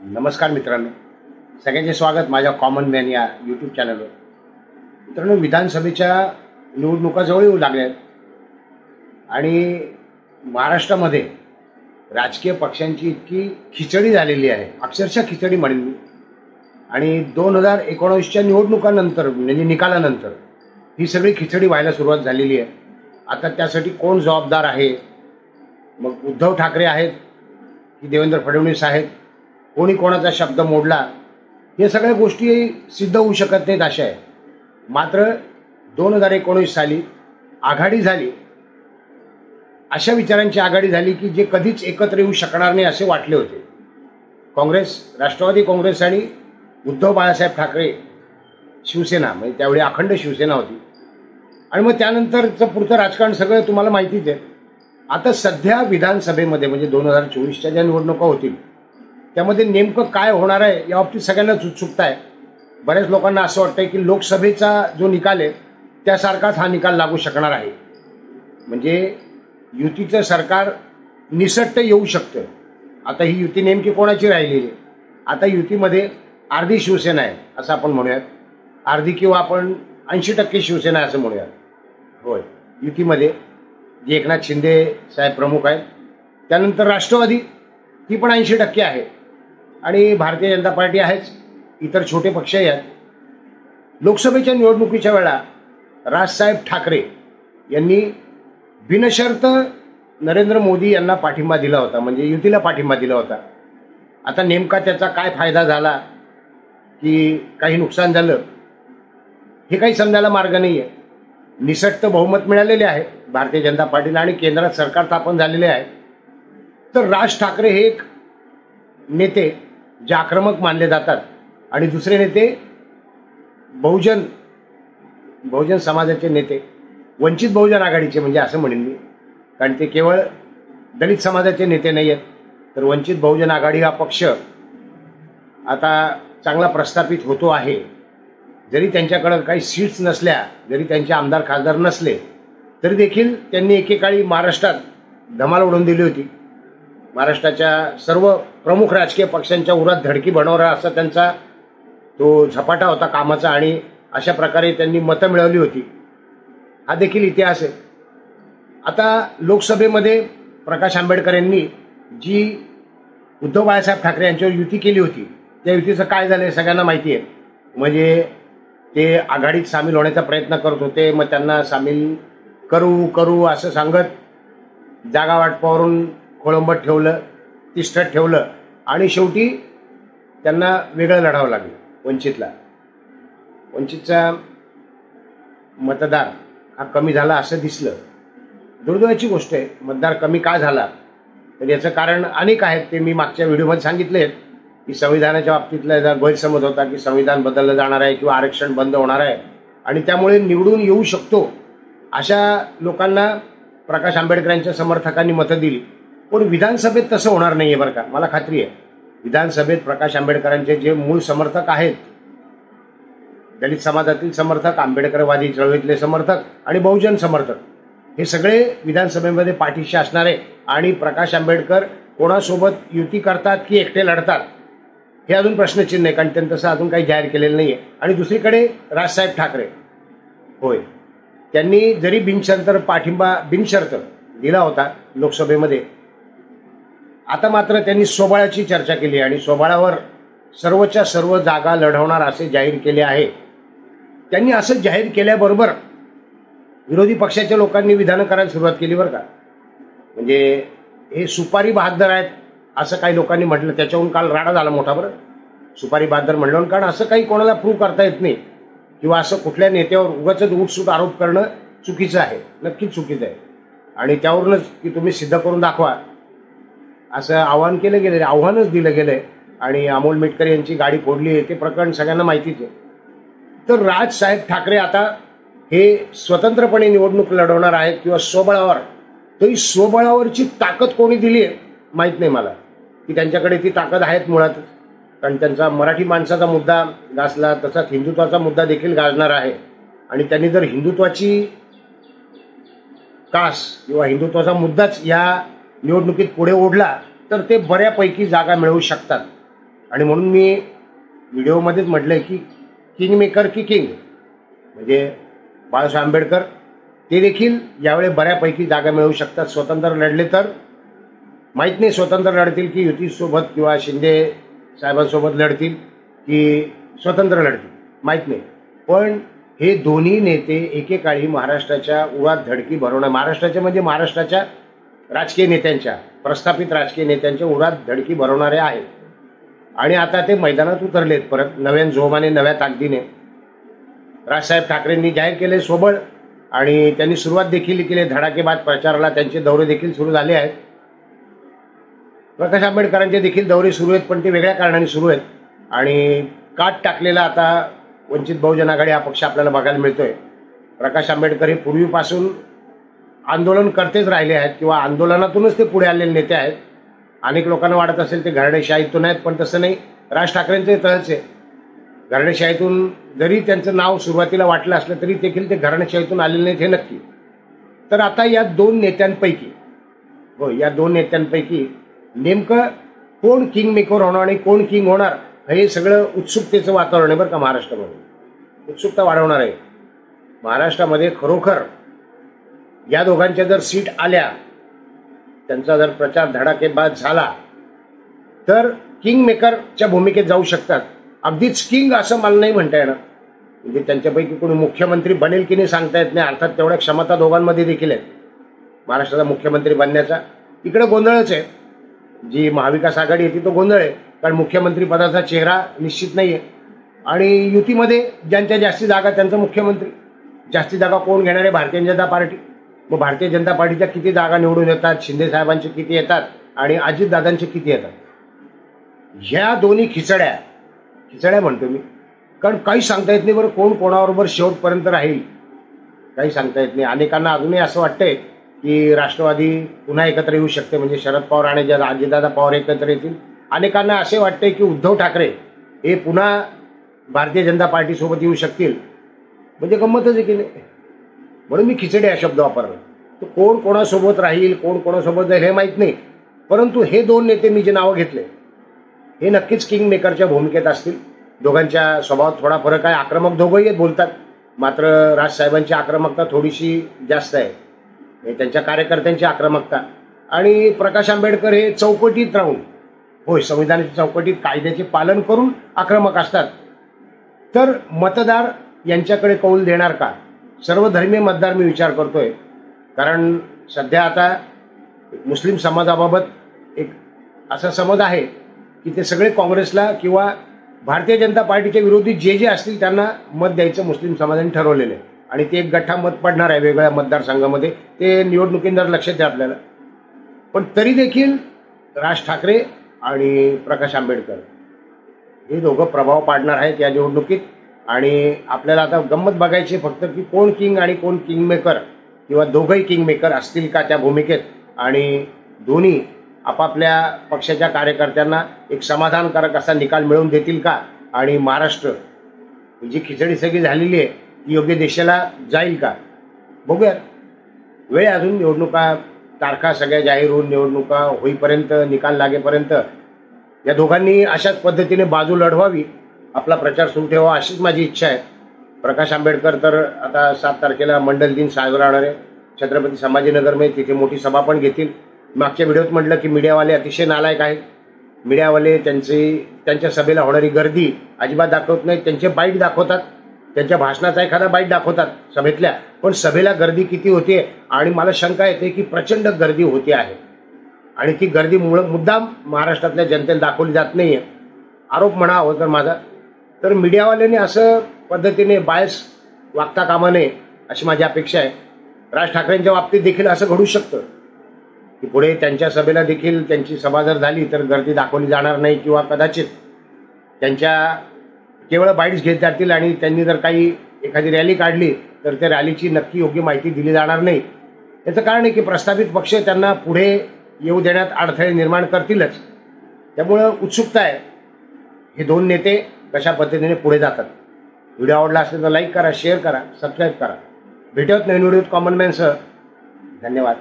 नमस्कार मित्रांनो, सगळ्यांचे स्वागत माझ्या कॉमन मॅन या यूट्यूब चॅनलवर. मित्रांनो, विधानसभेच्या निवडणुका जवळ येऊ लागल्यात आणि महाराष्ट्रामध्ये राजकीय पक्षांची इतकी खिचडी झालेली आहे, अक्षरशः खिचडी म्हणेन मी. आणि 2019च्या निवडणुकानंतर म्हणजे निकालानंतर ही सगळी खिचडी व्हायला सुरुवात झालेली आहे. आता त्यासाठी कोण जबाबदार आहे? मग उद्धव ठाकरे आहेत की देवेंद्र फडणवीस आहेत? कोणी कोणाचा शब्द मोडला? हे सगळ्या गोष्टी सिद्ध होऊ शकत नाहीत अशा आहे. मात्र 2019 साली आघाडी झाली, अशा विचारांची आघाडी झाली की जे कधीच एकत्र येऊ शकणार नाही असे वाटले होते. काँग्रेस, राष्ट्रवादी काँग्रेस आणि उद्धव बाळासाहेब ठाकरे शिवसेना, म्हणजे त्यावेळी अखंड शिवसेना होती. आणि मग त्यानंतरचं पुढचं राजकारण सगळं तुम्हाला माहितीच आहे. आता सध्या विधानसभेमध्ये म्हणजे 2024च्या ज्या निवडणुका होतील त्यामध्ये नेमकं काय होणार आहे याबाबतीत सगळ्यांनाच उत्सुकता आहे. बऱ्याच लोकांना असं वाटतंय की लोकसभेचा जो निकाल आहे त्यासारखाच हा निकाल लागू शकणार आहे. म्हणजे युतीचं सरकार निसटत येऊ शकतं. आता ही युती नेमकी कोणाची राहिलेली आहे? आता युतीमध्ये अर्धी शिवसेना आहे असं आपण म्हणूयात, अर्धी किंवा आपण 80% शिवसेना असं म्हणूयात. होय, युतीमध्ये जे एकनाथ शिंदे साहेब प्रमुख आहेत, त्यानंतर राष्ट्रवादी ती पण 80% आहे आणि भारतीय जनता पार्टी आहेच, इतर छोटे पक्षही आहेत. लोकसभेच्या निवडणुकीच्या वेळा राजसाहेब ठाकरे यांनी बिनशर्त नरेंद्र मोदी यांना पाठिंबा दिला होता, म्हणजे युतीला पाठिंबा दिला होता. आता नेमका त्याचा काय फायदा झाला की काही नुकसान झालं हे काही समजायला मार्ग नाही आहे. निसटत बहुमत मिळालेले आहे भारतीय जनता पार्टीला आणि केंद्रात सरकार स्थापन झालेले आहे. तर राज ठाकरे हे एक नेते जे आक्रमक मानले जातात आणि दुसरे नेते बहुजन समाजाचे नेते, वंचित बहुजन आघाडीचे, म्हणजे असं म्हणेन मी, कारण ते केवळ दलित समाजाचे नेते नाही आहेत. तर वंचित बहुजन आघाडी हा पक्ष आता चांगला प्रस्थापित होतो आहे. जरी त्यांच्याकडं काही सीट्स नसल्या, जरी त्यांचे आमदार खासदार नसले तरी देखील त्यांनी एकेकाळी महाराष्ट्रात धमाल उडवून दिली होती. महाराष्ट्राच्या सर्व प्रमुख राजकीय पक्षांच्या उरात धडकी बनवणारा असा त्यांचा तो झपाटा होता कामाचा आणि अशा प्रकारे त्यांनी मतं मिळवली होती. हा देखील इतिहास आहे. आता लोकसभेमध्ये प्रकाश आंबेडकर यांनी जी उद्धव बाळासाहेब ठाकरे यांच्यावर युती केली होती त्या युतीचं काय झालं हे सगळ्यांना माहिती आहे. म्हणजे ते आघाडीत सामील होण्याचा प्रयत्न करत होते, मग त्यांना सामील करू असं सांगत जागा वाटपावरून खोळंबत ठेवलं, तिष्ठत ठेवलं आणि शेवटी त्यांना वेगळं लढावं लागलं. वंचितचा मतदार हा कमी झाला असं दिसलं. दुर्दैवाची गोष्ट आहे. मतदार कमी का झाला तर याचं कारण अनेक आहेत, ते मी मागच्या व्हिडिओमध्ये सांगितले आहेत. की संविधानाच्या बाबतीतला गैरसमज होता की संविधान बदललं जाणार आहे किंवा आरक्षण बंद होणार आहे आणि त्यामुळे निवडून येऊ शकतो अशा लोकांना प्रकाश आंबेडकरांच्या समर्थकांनी मतं दिली. पण विधानसभेत तसं होणार नाही आहे बरं का, मला खात्री आहे. विधानसभेत प्रकाश आंबेडकरांचे जे मूळ समर्थक आहेत, दलित समाजातील समर्थक, आंबेडकरवादी चळवळीतले समर्थक आणि बहुजन समर्थक, हे सगळे विधानसभेमध्ये पाठीशी असणार आहे. आणि प्रकाश आंबेडकर कोणासोबत युती करतात की एकटे लढतात हे अजून प्रश्नचिन्ह आहे, कारण त्यांनी तसं अजून काही जाहीर केलेलं नाही आहे. आणि दुसरीकडे राजसाहेब ठाकरे, होय, त्यांनी जरी बिनशर्त दिला होता लोकसभेमध्ये, आता मात्र त्यांनी स्वबळाची चर्चा केली आणि स्वबळावर सर्वच्या सर्व जागा लढवणार असे जाहीर केले आहे. त्यांनी असं जाहीर केल्याबरोबर विरोधी पक्षाच्या लोकांनी विधानं करायला सुरुवात केली बरं का. म्हणजे हे सुपारी बहादर आहेत असं काही लोकांनी म्हटलं, त्याच्याहून काल राडा झाला मोठा. बरं, सुपारी बहादर म्हणलं, कारण असं काही कोणाला प्रूव्ह करता येत नाही किंवा असं कुठल्या नेत्यावर उगाच उठसूट आरोप करणं चुकीचं आहे, नक्कीच चुकीचं आहे. आणि त्यावरूनच की तुम्ही सिद्ध करून दाखवा असं आव्हानच दिलं गेलंय आणि अमोल मिटकर यांची गाडी फोडली आहे ते प्रकरण सगळ्यांना माहितीच आहे. तर राजसाहेब ठाकरे आता हे स्वतंत्रपणे निवडणूक लढवणार आहेत किंवा स्वबळावर, तरी स्वबळावरची ताकद कोणी दिली आहे माहीत नाही मला, की त्यांच्याकडे ती ताकद आहेत मुळातच. कारण त्यांचा मराठी माणसाचा मुद्दा गाजला, तसाच हिंदुत्वाचा मुद्दा देखील गाजणार आहे. आणि त्यांनी जर हिंदुत्वाची कास किंवा हिंदुत्वाचा मुद्दाच या निवडणुकीत पुढे ओढला तर ते बऱ्यापैकी जागा मिळवू शकतात. आणि म्हणून मी व्हिडिओमध्येच म्हटलं आहे की किंग मेकर की किंग म्हणजे बाळासाहेब आंबेडकर ते देखील यावेळी बऱ्यापैकी जागा मिळवू शकतात. स्वतंत्र लढले तर माहीत नाही स्वतंत्र लढतील की युतीसोबत किंवा शिंदे साहेबांसोबत लढतील की स्वतंत्र लढतील माहीत नाही. पण हे दोन्ही नेते एकेकाळी महाराष्ट्राच्या उरात धडकी भरवणार, महाराष्ट्राच्या म्हणजे महाराष्ट्राच्या राजकीय नेत्यांच्या, प्रस्थापित राजकीय नेत्यांच्या उरात धडकी भरवणारे आहेत. आणि आता ते मैदानात उतरलेत परत नव्यान जोमाने, नव्या ताकदीने. राजसाहेब ठाकरेंनी जाहीर केले सोबळ आणि त्यांनी सुरुवात देखील केली धडाकेबाज प्रचाराला. त्यांचे दौरे देखील सुरू झाले आहेत. प्रकाश आंबेडकरांचे देखील दौरे सुरू आहेत, पण ते वेगळ्या कारणाने सुरू आहेत. आणि काट टाकलेला आता वंचित बहुजन आघाडी हा पक्ष आपल्याला बघायला मिळतोय. प्रकाश आंबेडकर हे पूर्वीपासून आंदोलन करतेच राहिले आहेत किंवा आंदोलनातूनच ते पुढे आलेले नेते आहेत. अनेक लोकांना वाटत असेल ते घराणेशाहीतून आहेत, पण तसं नाही. राज ठाकरेंचे तळच आहे. घराणेशाहीतून जरी त्यांचं नाव सुरुवातीला वाटलं असलं तरी देखील ते घराणेशाहीतून आलेले नाहीत हे नक्की. तर आता या दोन नेत्यांपैकी या दोन नेत्यांपैकी नेमकं कोण किंग मेकर होणार आणि कोण किंग होणार हे सगळं उत्सुकतेचं वातावरण आहे बरं का. महाराष्ट्रामध्ये उत्सुकता वाढवणार आहे. महाराष्ट्रामध्ये खरोखर या दोघांच्या जर सीट आल्या, त्यांचा जर प्रचार धडाकेबाज झाला तर किंग मेकरच्या भूमिकेत जाऊ शकतात. अगदीच किंग असं मला नाही म्हणता येणार, म्हणजे त्यांच्यापैकी कोणी मुख्यमंत्री बनेल की नाही सांगता येत नाही. अर्थात तेवढ्या क्षमता दोघांमध्ये देखील आहे महाराष्ट्राचा मुख्यमंत्री बनण्याचा. इकडे गोंधळच आहे. जी महाविकास आघाडी आहे ती तो गोंधळ आहे, कारण मुख्यमंत्री पदाचा चेहरा निश्चित नाही आहे. आणि युतीमध्ये ज्यांच्या जास्ती जागा त्यांचा मुख्यमंत्री. जास्ती जागा कोण घेणार आहे? भारतीय जनता पार्टी. मग भारतीय जनता पार्टीच्या किती जागा निवडून येतात, शिंदे साहेबांचे किती येतात आणि अजितदादांचे किती येतात? ह्या दोन्ही खिचड्या म्हणतो मी, कारण काही सांगता येत नाही बरं कोण कोणाबरोबर शेवटपर्यंत राहील, काही सांगता येत नाही. अनेकांना अजूनही असं वाटतंय की राष्ट्रवादी पुन्हा एकत्र येऊ शकते, म्हणजे शरद पवार आणि अजितदादा पवार एकत्र येतील. अनेकांना असे वाटते की उद्धव ठाकरे हे पुन्हा भारतीय जनता पार्टीसोबत येऊ शकतील, म्हणजे गंमतच आहे की नाही. म्हणून मी खिचडी हा शब्द वापरला. तो कोण कोणासोबत राहील, कोण कोणासोबत जाईल हे माहीत नाही. परंतु हे दोन नेते मी जे नावं घेतले हे नक्कीच किंग मेकरच्या भूमिकेत असतील. दोघांच्या स्वभावात थोडा फरक आहे. आक्रमक दोघंही बोलतात, मात्र राजसाहेबांची आक्रमकता थोडीशी जास्त आहे, त्यांच्या कार्यकर्त्यांची आक्रमकता. आणि प्रकाश आंबेडकर हे चौकटीत राहून, होय संविधानाच्या चौकटीत कायद्याचे पालन करून आक्रमक असतात. तर मतदार यांच्याकडे कौल देणार का? सर्वधर्मीय मतदार मी विचार करतोय, कारण सध्या आता मुस्लिम समाजाबाबत एक असा समज आहे की ते सगळे काँग्रेसला किंवा भारतीय जनता पार्टीच्या विरोधी जे असतील त्यांना मत द्यायचं मुस्लिम समाजाने ठरवलेलं आहे. आणि ते एक गठ्ठा मत पडणार आहे वेगवेगळ्या मतदारसंघामध्ये. ते निवडणुकींवर लक्षात आहे आपल्याला. पण तरी देखील राज ठाकरे आणि प्रकाश आंबेडकर हे दोघं प्रभाव पाडणार आहेत या निवडणुकीत. आणि आपल्याला आता गंमत बघायची फक्त की कोण किंग आणि कोण किंग मेकर, किंवा दोघंही किंग मेकर असतील का त्या भूमिकेत, आणि दोन्ही आपापल्या पक्षाच्या कार्यकर्त्यांना एक समाधानकारक असा निकाल मिळवून देतील का, आणि महाराष्ट्र जी खिचडी सगळी झालेली आहे ती योग्य दिशेला जाईल का, बघूया. वेळ अजून, निवडणुका तारखा सगळ्या जाहीर होऊन निवडणुका होईपर्यंत, निकाल लागेपर्यंत या दोघांनी अशाच पद्धतीने बाजू लढवावी, आपला प्रचार सुरू ठेवा अशीच माझी इच्छा आहे. प्रकाश आंबेडकर तर आता 7 तारखेला मंडल दिन साजरा होणार आहे छत्रपती संभाजीनगरमध्ये, तिथे मोठी सभा पण घेतील. मागच्या व्हिडिओत म्हटलं की मीडियावाले अतिशय नालायक आहेत. मीडियावाले त्यांच्या सभेला होणारी गर्दी अजिबात दाखवत नाहीत. त्यांचे बाईट दाखवतात, त्यांच्या भाषणाचा एखादा बाईट दाखवतात सभेतल्या, पण सभेला गर्दी किती होते, आणि मला शंका येते की प्रचंड गर्दी होते आहे. आणि ती गर्दी मुद्दाम महाराष्ट्रातल्या जनतेला दाखवली जात नाही आहे, आरोप म्हणा हवं तर माझा. तर मीडियावाल्यांनी असं पद्धतीने बायस वागता कामा नये अशी माझी अपेक्षा आहे. राज ठाकरेंच्या बाबतीत देखील असं घडू शकतं की पुढे त्यांच्या सभेला देखील त्यांची सभा जर झाली तर गर्दी दाखवली जाणार नाही, किंवा कदाचित त्यांच्या केवळ बाईट्स घेत जातील, आणि त्यांनी जर काही एखादी रॅली काढली तर त्या रॅलीची नक्की योग्य माहिती दिली जाणार नाही. याचं कारण आहे की प्रस्थापित पक्ष त्यांना पुढे येऊ देण्यात अडथळे निर्माण करतीलच. त्यामुळं उत्सुकता आहे हे दोन नेते कशा पद्धतीने पुढे जातात. व्हिडिओ आवडला असेल तर लाईक करा, शेअर करा, सबस्क्राईब करा. भेटूयात नवीन व्हिडिओत कॉमन मॅनसह. धन्यवाद.